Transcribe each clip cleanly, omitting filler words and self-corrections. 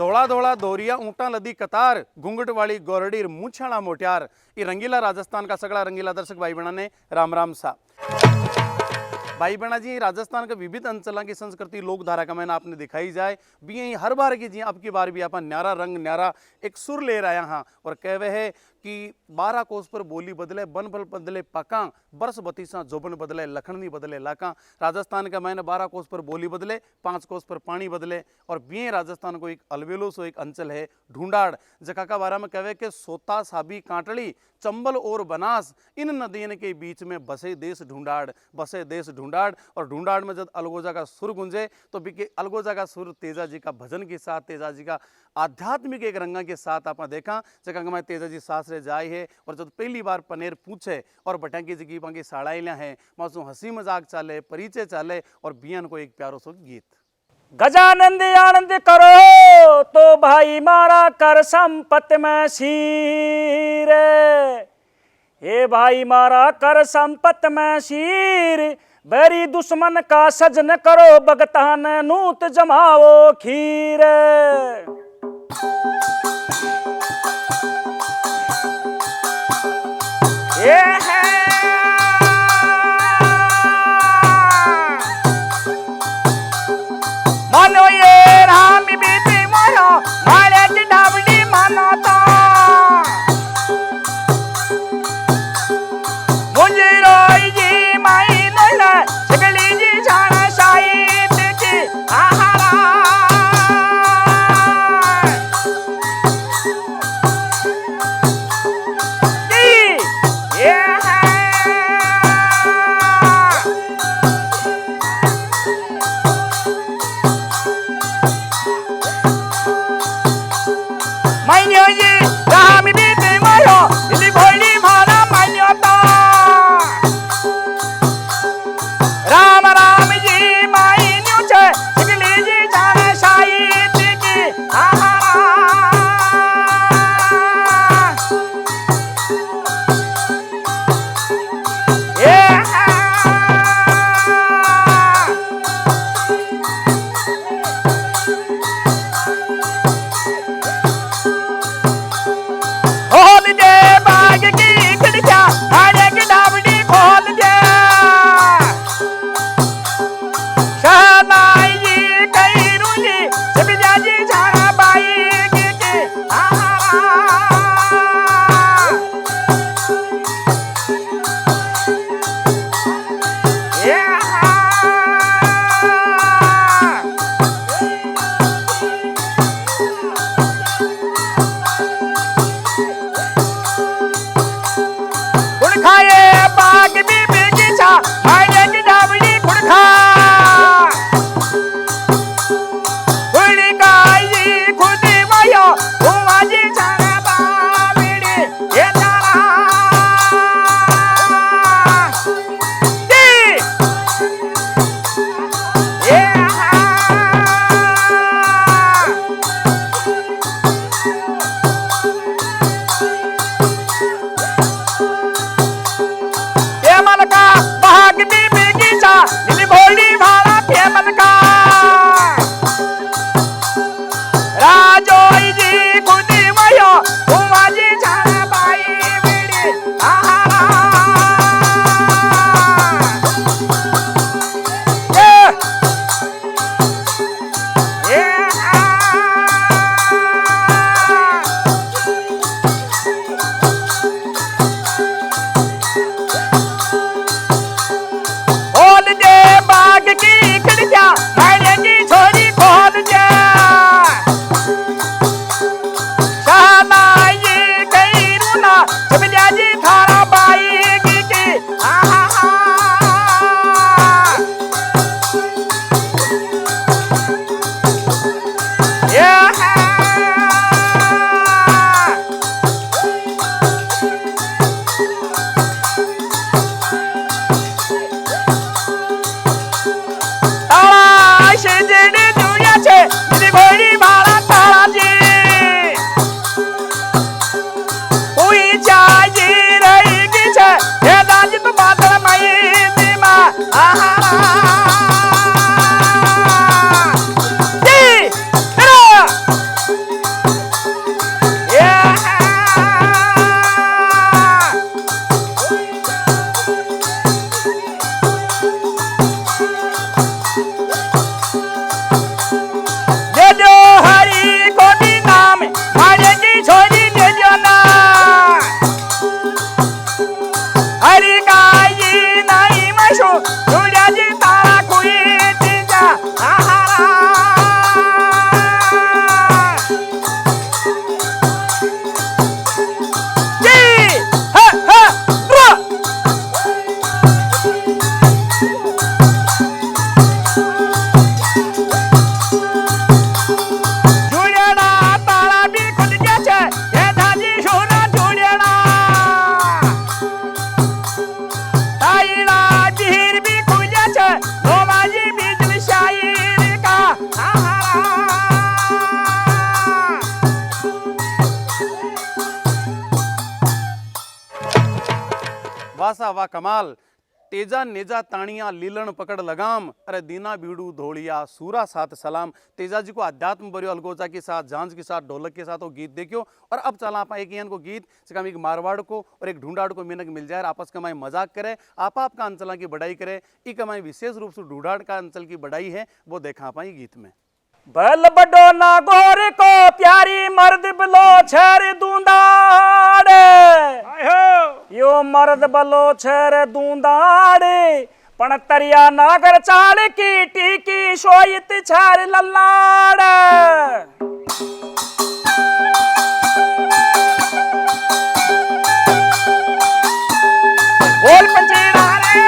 धोला धोला दोरिया ऊँटा लदी कतार, घूंघट वाली गोरडी मूछाणा मोट्यार। ये रंगीला राजस्थान का सगला रंगीला दर्शक भाई बहना ने राम राम सा। भाई बहना जी, राजस्थान के विविध अंचलों की संस्कृति लोक धारा का मैंने आपने दिखाई जाए भी यही हर बार की जी अब की बार भी अपन न्यारा रंग न्यारा एक सुर ले रहा यहाँ और कहवे है कि 12 कोस पर बोली बदले बन बल बदले पका बरस बतीसा जोबन बदले लखननी बदले लाका। राजस्थान का मैंने 12 कोस पर बोली बदले 5 कोस पर पानी बदले और बिये राजस्थान को एक अलवेलो सो एक अंचल है ढूंढाड़ जका का बारा में कहवे के सोता साबी कांटड़ी चंबल और बनास इन नदियों के बीच में बसे देश ढूंढाड़। और ढूंढाड़ में जब अलगोजा का सुर गुंजे तो बिके अलगोजा का सुर तेजा जी का भजन के साथ तेजा जी का आध्यात्मिक एक रंगा के साथ आपने देखा जगह मैं तेजा जी सास रे जाए है और जब पहली बार पनेर पूछे और बटंकी जी की पांगी साड़ाइल्या है मासू हंसी मजाक चाले परिचय चाले और बियन को एक प्यारो सो गीत गजानंद आनंद करो तो भाई मारा कर संपत में शीर। हे भाई मारा कर संपत में शीर, बैरी दुश्मन का सजन करो बगतान नूत जमाओ खीर। ये है मानो ये राम बीती माया माले की डावड़ी मानो तो मुझे रोई जी माई नोला सगली जी जाना शायद की आहारा। ये है मान्यो ये राम बीते मायो इली भोली भाला मान्यो तो राम राम जी माई न्यूचे सिगली जी जाने शायद की आहारा। ये है खोल दे बाग की खिड़कियां आने की डावड़ी खोल दे शहनाई जी कई रूली सबिजा जी झाड़ा बाई की आहारा। ये खाए बाग में बेगीचा आने की डावड़ी खुड़खा खुड़काई खुदी मायो हुआ जी जाना बावड़ी ये तारा। ये मलका भाग में वासा वा कमाल तेजा नेजा ताणिया लीलन पकड़ लगाम अरे दीना बीड़ू धोलिया सूरा साथ सलाम। तेजा जी को अध्यात्म बरियो अलगोचा के साथ झांझ के साथ ढोलक के साथ वो गीत देखियो। और अब चला आप एक को गीत से कम एक मारवाड़ को और एक ढूंढाड़ को मिनक मिल जाए, आपस का मजाक करे, आपका अंचल की बढ़ाई करे। ई कमाई विशेष रूप से ढूंढाड़ का अंचल की बढ़ाई है, वो देखा पाई गीत में। बल बडो ना गोर को प्यारी मर्द बलो छर दूंदाड़े, यो मर्द बलो छर दूंदाड़े पण तरिया नागर चाल की टीकी सोयत छर लल्लाड़े। बोल पंचीरा रे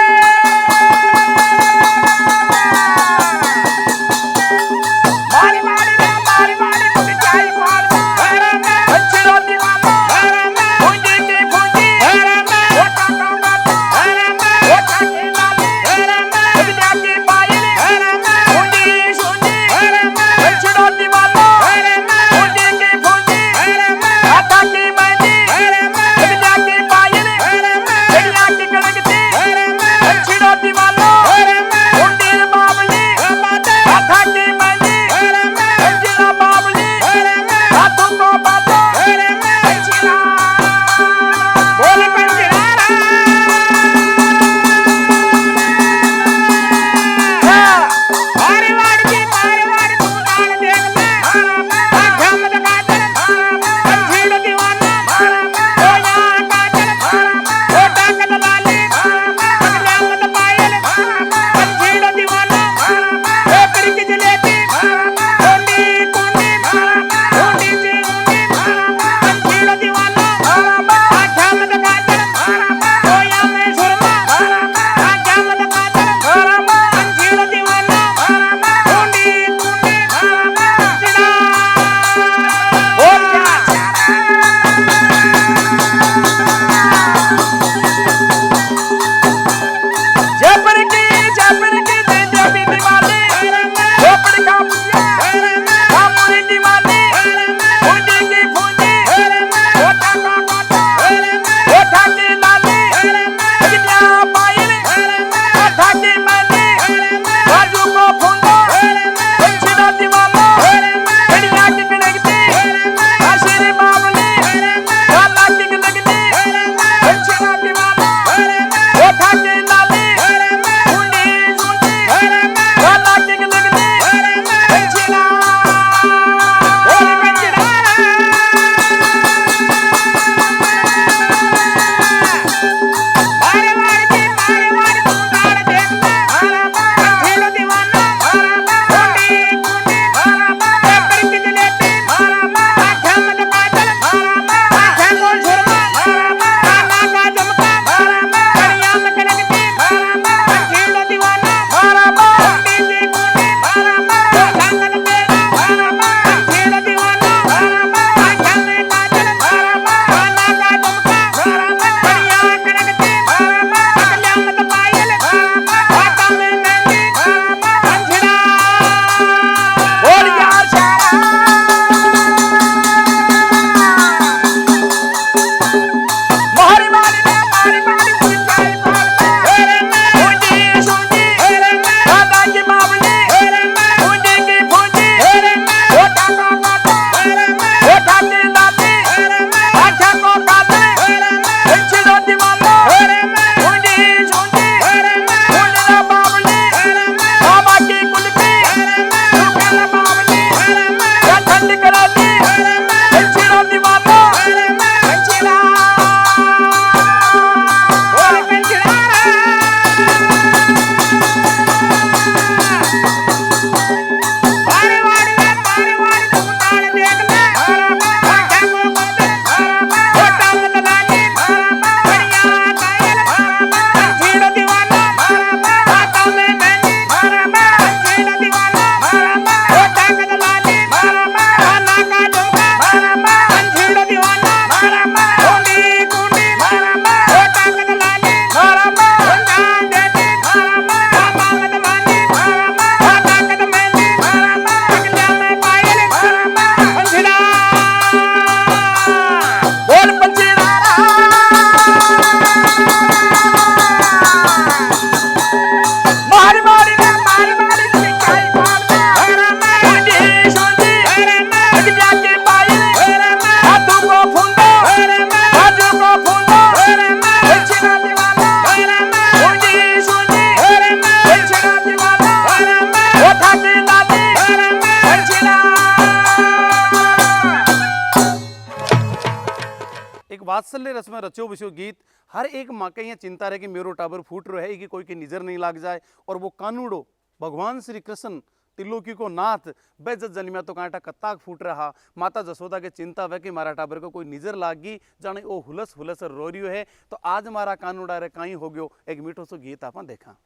वात्सल्य रस में रचो बसो गीत। हर एक माँ के यहाँ चिंता रहे कि मेरो टाबर फूट रहा है कि कोई की नजर नहीं लाग जाए। और वो कानूड़ो भगवान श्री कृष्ण तिलोकी को नाथ बेजत जन्मिया तो कांटा कत्ताक फूट रहा। माता जसोदा के चिंता वे कि मारा टाबर को कोई नजर लागी जाने ओ हुलस हुलस रो रियो है। तो आज मारा कानूड़ा रे कहीं हो गयो। एक मीठो सो गीत आपा देखा।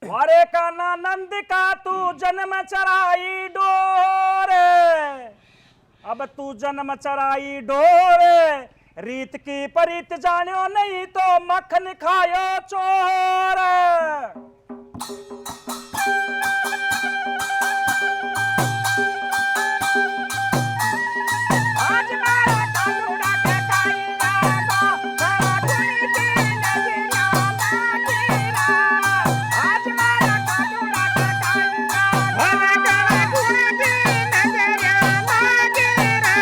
वारे काना नंद का तू जन्म चराई डोरे, अब तू जन्म चराई डोरे, रीत की परीत जानियो नहीं तो मक्खन खायो चोर। आज मारा कानूड़ा के काईला को मेरा कुड़ी की नजरिया लागिरा। आज मारा कानूड़ा के काईला को मेरा कुड़ी की नजरिया लागिरा।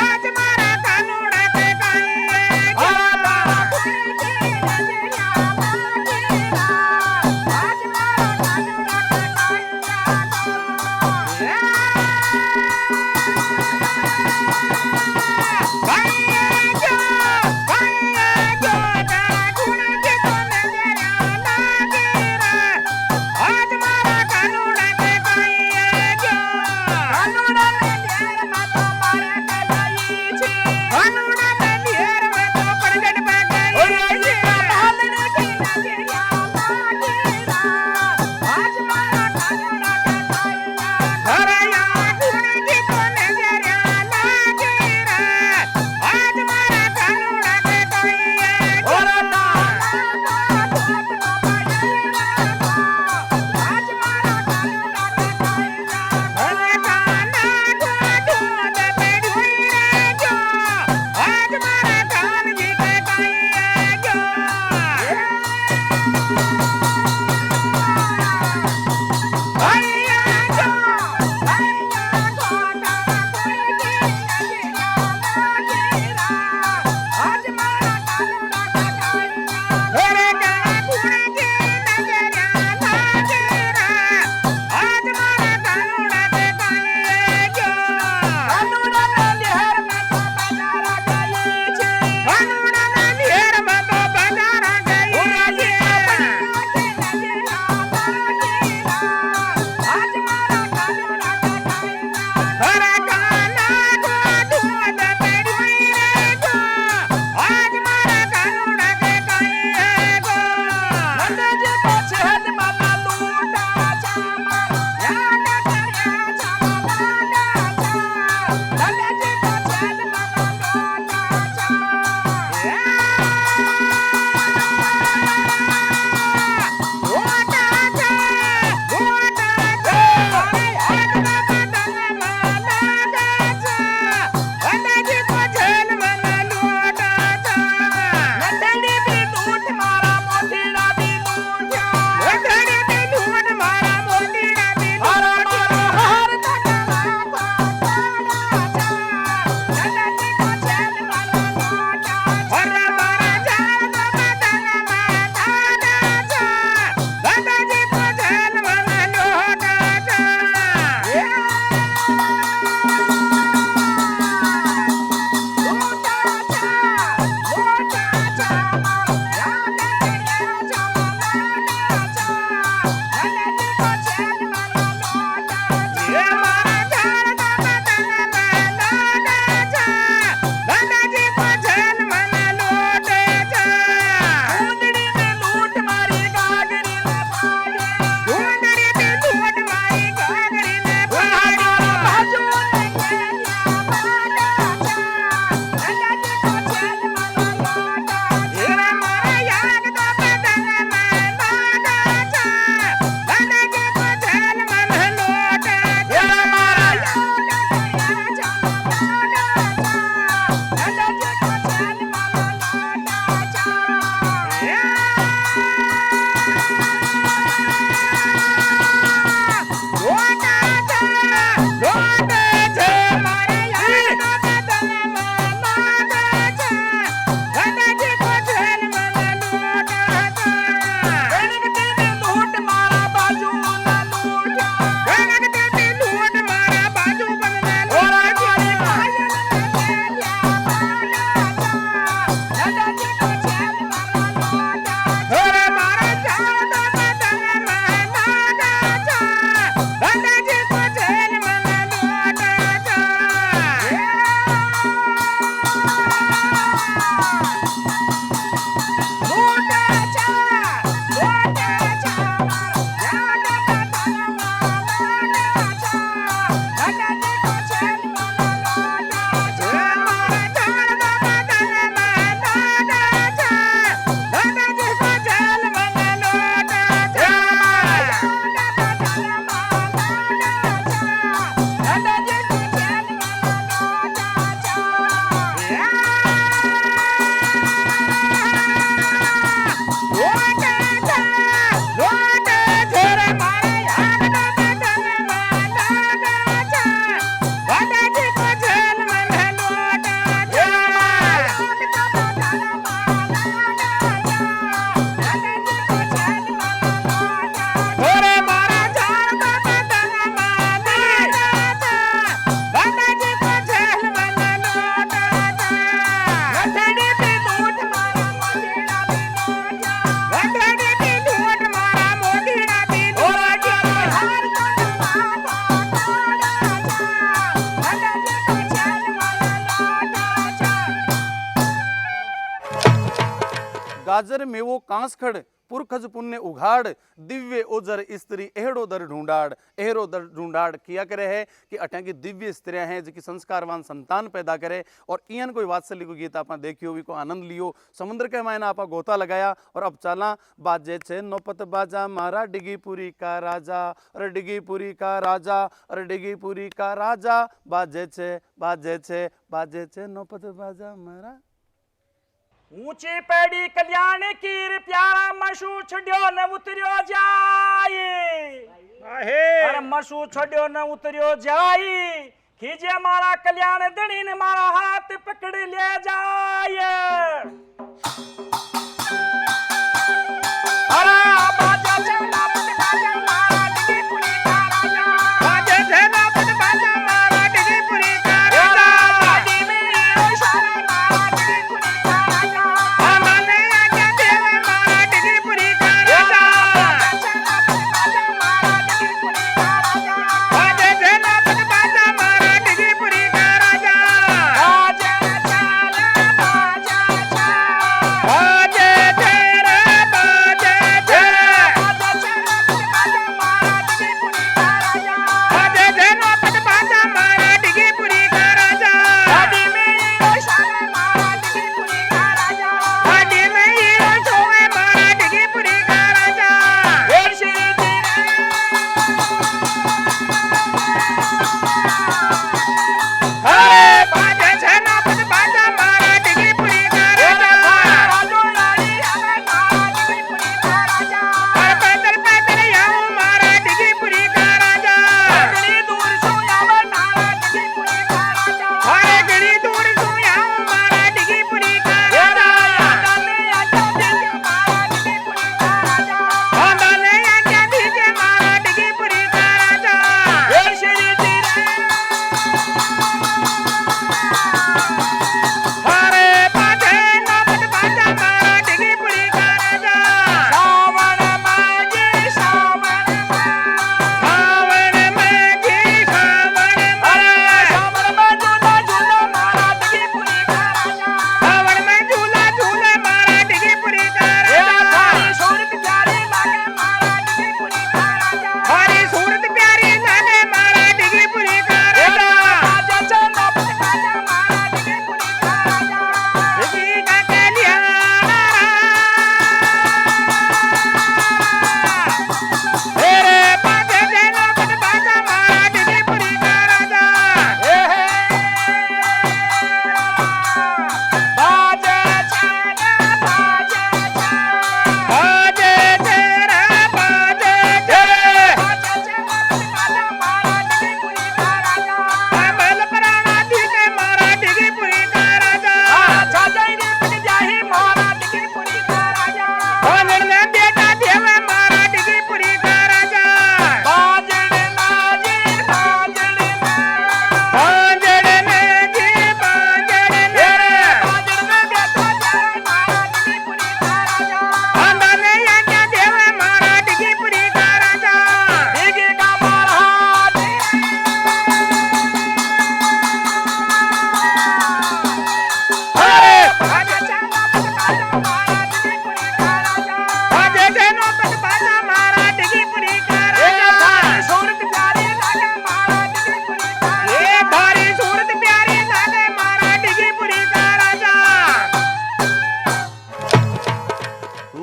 आज मारा कानूड़ा के काईला को मेरा कुड़ी की नजरिया लागिरा। गाजर मेवो कांसखड़ पुरखज पुण्य उघाड़ दिव्य ओजर स्त्री एहड़ो दर ढूंढाड़ किया करे है कि अटा की दिव्य स्त्रियां हैं जिनकी संस्कारवान संतान पैदा करे। और इयन कोई वात्सल्य को गीत आप देखियो भी को आनंद लियो। समुद्र के मायना आप गोता लगाया और अब चला बाजे छे नौपत बाजा मारा डिगीपुरी का राजा और डिगीपुरी का राजा और डिगीपुरी का राजा बाजे छे नौपत बाजा मारा। ऊंची पैड़ी कल्याण कीर प्यारा मशू छड्यो न उतरियो जाई। अरे मशू छड्यो न उतरियो जाई खीजे मारा कल्याण दणी ने मारा हाथ पकड़ ले जाए। अरे बाजा चला बाजा मारा डिगीपुरी का राजा बाजे चला बाजा मारा डिगीपुरी का राजा बाजी में इशारा मारा डिगीपुरी का राजा आने आके देव मारा डिगीपुरी का राजा बाजा चला बाजा मारा डिगीपुरी का राजा बाजे चला बाजा मारा डिगीपुरी का राजा बाजा चला बाजा चला बाजे तेरे बाजे तेरे बाजा चला बाजा मारा डिगीपुरी का राजा बाजे चला बाजा मारा डिगीपुरी का राजा बाजी में इशारा मारा डिगीपुरी का राजा बाजी में इशारा मारा डिगीपुरी का राजा फिर श्री अरे बाजे छना बाजा मारा डिगीपुरी का राजा राजो लाड़ी हमें मारा डिगीपुरी का राजा पैदल पैदल आऊं मारा डिगीपुरी का राजा गली दूर सो आवे मारा डिगीपुरी का राजा अरे गली दूर सो आऊं मारा डिगीपुरी का राजा दाने आजा दीजे मारा डिगीपुरी का राजा दाने आजा दीजे मारा डिगीपुरी का राजा हे श्री अरे बाजे नौबत बाजा मारा डिगीपुरी का राजा सावन मांगी सावन मांगी सावन में झूला झूला मारा डिगीपुरी का राजा सावन में झूला झूले मारा डिगीपुरी का राजा हरी सूरत प्यारी लागे मारा डिगीपुरी का राजा हरी सूरत प्यारी लागे मारा डिगीपुरी का राजा बाजा चला बाजा मारा डिगीपुरी का राजा डिगी का कलिया तेरे बाजे चला बाजा मारा डिगीपुरी का राजा बाजे चला बाजे तेरा बाजे तेरे बाजे चला बाजा मारा डिगीपुरी का राजा बल प्राणा दीके मारा डिगीपुरी का राजा छाजाई ने पट जाही मारा डिगीपुरी का राजा निर्णय बेटा देवे मारा डिगीपुरी का राजा बाजड़ नाजी बाजड़ में जी बाजड़ में बेटा जाए मारा डिगीपुरी का राजा अंदाने आके देवे मारा डिगीपुरी का राजा डिगी का मारा अरे बाजा चला बाजा मारा डिगीपुरी का राजा बाजे जनो बाजा मारा डिगीपुरी का राजा सूरत प्यारी लागे मारा डिगीपुरी का राजा ये धारी सूरत प्यारी लागे मारा डिगीपुरी का राजा।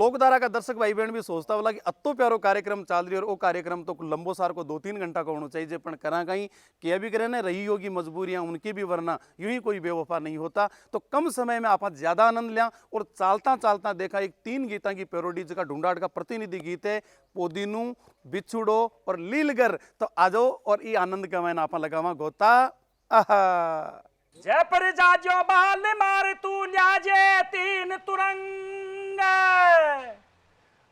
लोकधारा का दर्शक भाई बहन भी सोचता वाला कि अत्तो प्यारो कार्यक्रम चाल रही और वो कार्यक्रम तो लंबो सार को 2-3 घंटा का होना चाहिए पण करा कहीं किया भी करे ना रही होगी मजबूरियां उनकी भी वरना यूं ही कोई बेवफा नहीं होता। तो कम समय में आप ज्यादा आनंद लिया और चालता चालता देखा एक 3 गीता की पैरोडी जिसका ढूंढाड़ का प्रतिनिधि गीत है पोदीनू बिछुड़ो और लीलगर। तो आ जाओ और ये आनंद का मैंने आप लगावा गोता आहा जय पर जाजो बाल मार तू ल्याजे 3 तुरंग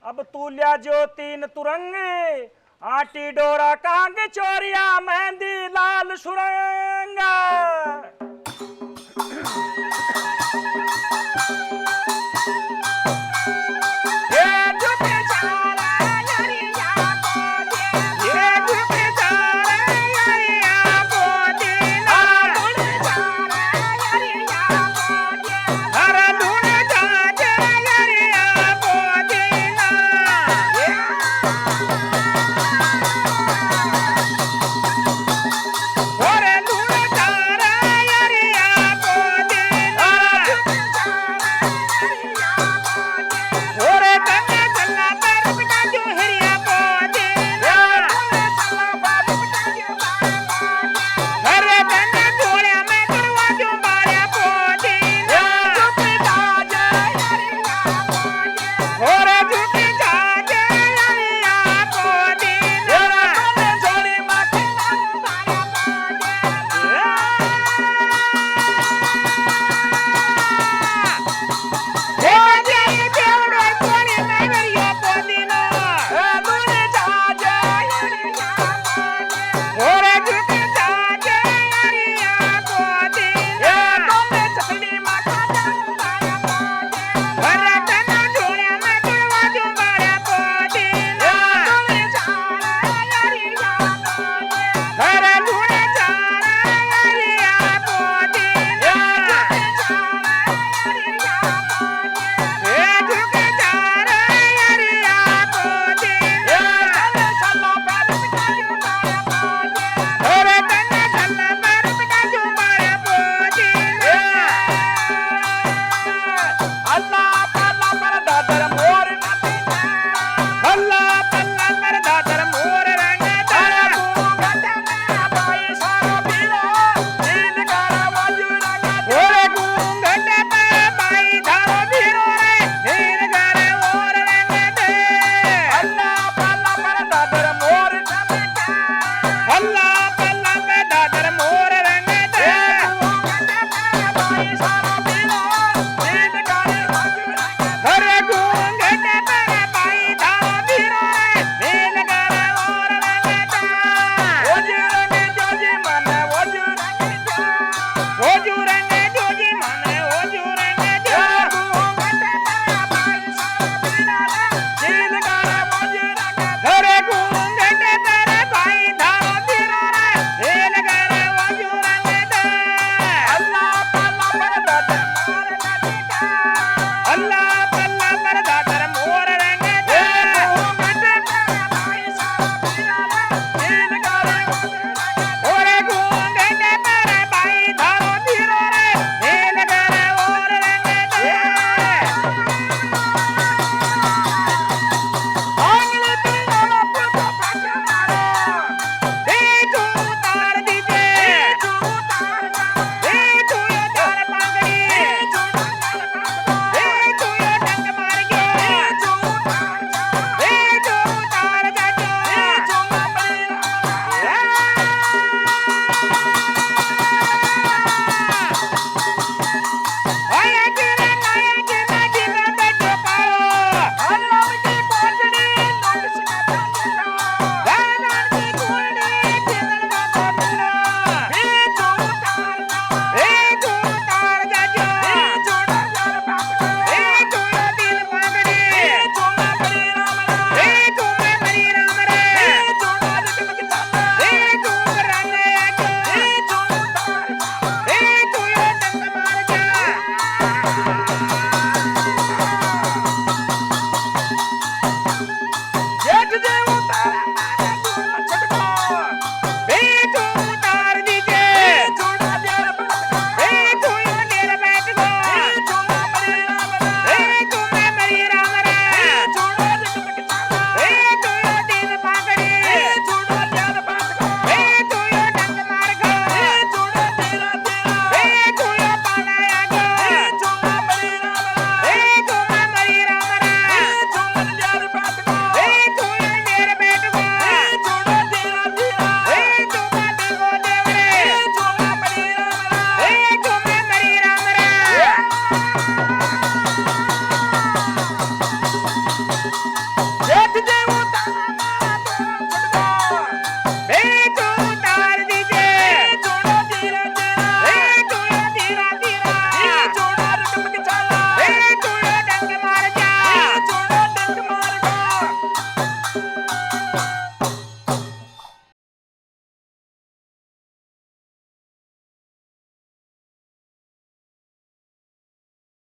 अब तू ल्याजो 3 तुरंग आटी डोरा कांग चोरिया मेहंदी लाल सुरंग